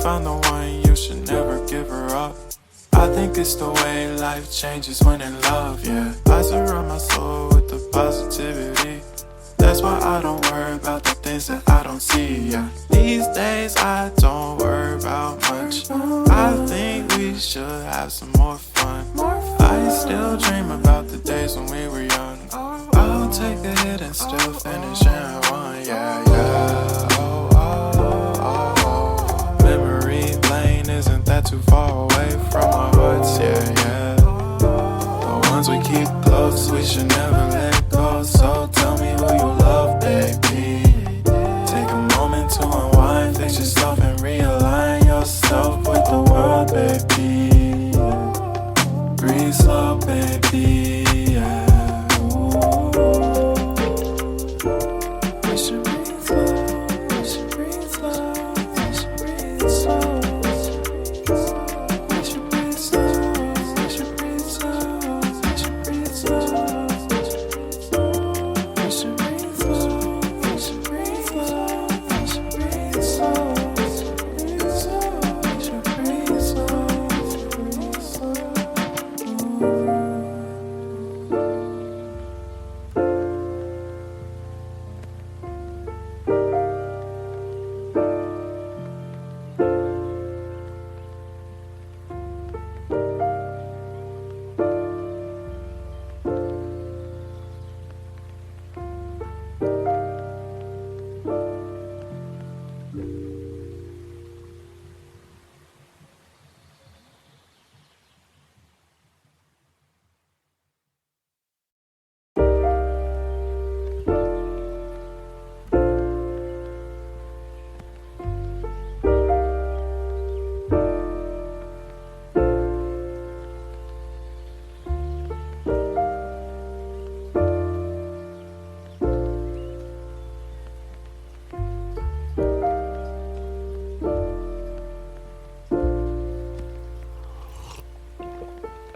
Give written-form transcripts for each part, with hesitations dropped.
found the one, you should never give her up. I think it's the way life changes when in love, yeah. I surround my soul with the positivity. That's why I don't worry about the things that I don't see, yeah. These days I don't worry about much. I think we should have some more fun. I still dream about the days when we were young. I'll take a hit and still finish in one, yeah, yeah. Oh, oh, oh, oh. Memory lane isn't that too far away from our hearts, yeah, yeah. The ones we keep close, we should never let go. So tell me who you love, baby. Take a moment to unwind, fix yourself and realign yourself with the world, baby. Breathe slow, baby, yeah. We should breathe slow, we should breathe slow, we should breathe slow. We should breathe slow, we should breathe slow, we should breathe slow. We should breathe slow, we should breathe slow, we should breathe slow. We should breathe slow, breathe slow.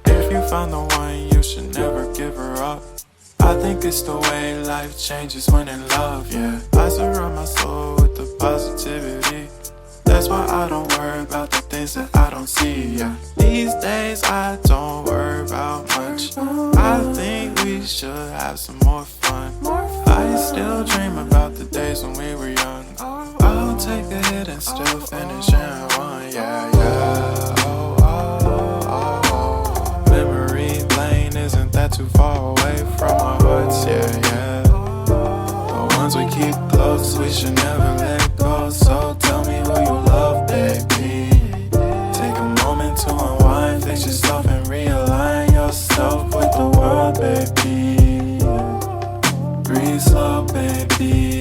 If you found the one, you should never give her up. I think it's the way life changes when in love, yeah. I surround my soul with the positivity. That's why I don't worry about the things that I don't see, yeah. These days I don't worry about much. I think we should have some more fun. I still dream about the days when we were young. I'll take a hit and still finish in one, yeah, yeah. Oh, oh, oh, oh. Memory lane isn't that too far away from our hearts, yeah, yeah. The ones we keep close, we should never let go. So tell me who you love, baby. Take a moment to unwind, fix yourself and realign yourself with the world, baby. Breathe slow, baby.